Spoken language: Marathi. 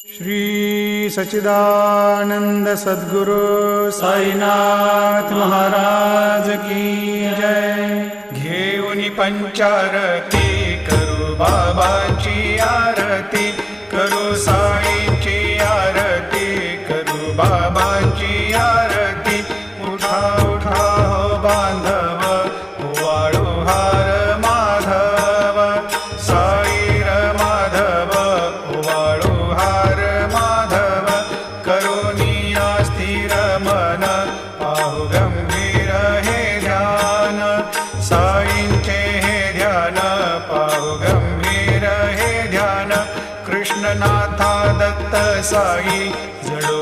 श्री सच्चिदानंद सद्गुरु साईनाथ महाराज की जय। घेऊनी पंचारती करू बाबांची आरती, करू साईंची आरती, करू बाबांची आरती। उठा उठा हो बांधव, वाळू हार माधव, साईर माधव, वाळू हार माधव। करुणिया स्थिर मन, पाहु गंभीर हे ध्यान, साईंचे हे ध्यान, पाहु गंभीर हे ध्यान। कृष्णनाथा दत्त साई जडो